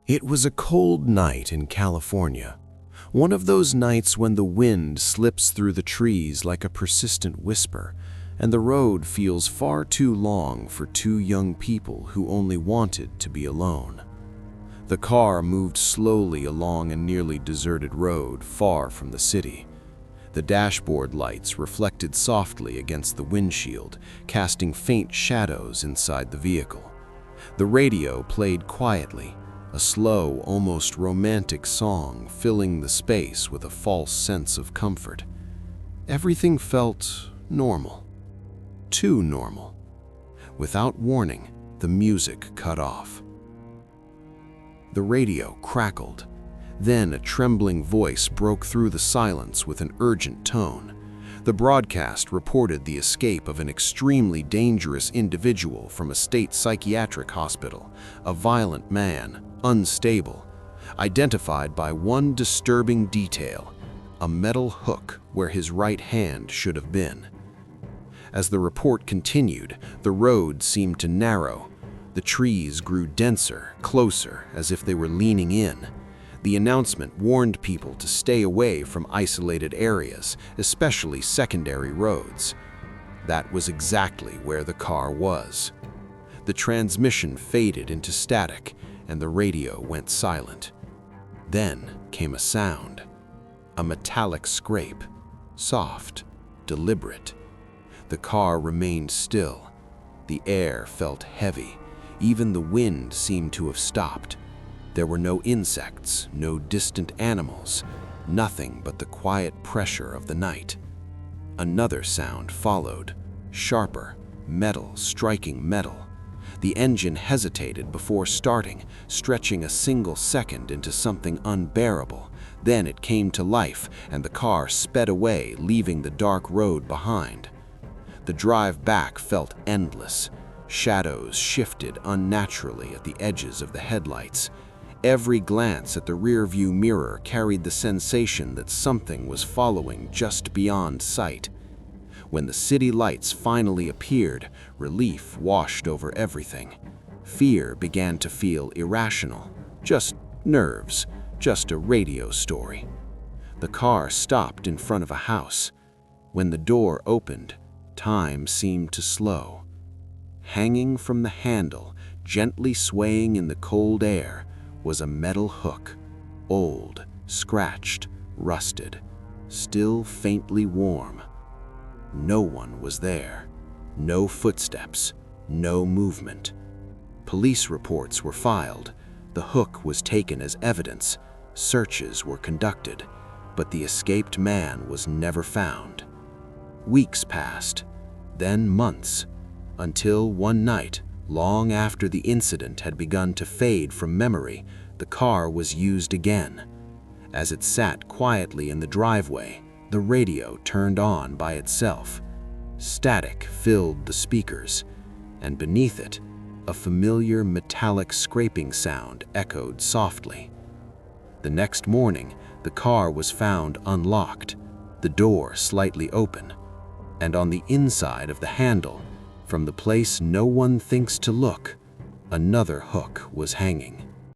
It was a cold night in California, one of those nights when the wind slips through the trees like a persistent whisper, and the road feels far too long for two young people who only wanted to be alone. The car moved slowly along a nearly deserted road far from the city. The dashboard lights reflected softly against the windshield, casting faint shadows inside the vehicle. The radio played quietly, a slow, almost romantic song filling the space with a false sense of comfort. Everything felt normal. Too normal. Without warning, the music cut off. The radio crackled. Then a trembling voice broke through the silence with an urgent tone. The broadcast reported the escape of an extremely dangerous individual from a state psychiatric hospital, a violent man, unstable, identified by one disturbing detail, a metal hook where his right hand should have been. As the report continued, the road seemed to narrow. The trees grew denser, closer, as if they were leaning in. The announcement warned people to stay away from isolated areas, especially secondary roads. That was exactly where the car was. The transmission faded into static, and the radio went silent. Then came a sound. A metallic scrape, soft, deliberate. The car remained still. The air felt heavy. Even the wind seemed to have stopped. There were no insects, no distant animals, nothing but the quiet pressure of the night. Another sound followed, sharper, metal striking metal. The engine hesitated before starting, stretching a single second into something unbearable. Then it came to life, and the car sped away, leaving the dark road behind. The drive back felt endless. Shadows shifted unnaturally at the edges of the headlights. Every glance at the rearview mirror carried the sensation that something was following just beyond sight. When the city lights finally appeared, relief washed over everything. Fear began to feel irrational. Just nerves, just a radio story. The car stopped in front of a house. When the door opened, time seemed to slow. Hanging from the handle, gently swaying in the cold air, was a metal hook, old, scratched, rusted, still faintly warm. No one was there. No footsteps, no movement. Police reports were filed. The hook was taken as evidence. Searches were conducted, but the escaped man was never found. Weeks passed, then months, until one night, long after the incident had begun to fade from memory, the car was used again. As it sat quietly in the driveway, the radio turned on by itself. Static filled the speakers, and beneath it, a familiar metallic scraping sound echoed softly. The next morning, the car was found unlocked, the door slightly open, and on the inside of the handle, from the place no one thinks to look, another hook was hanging.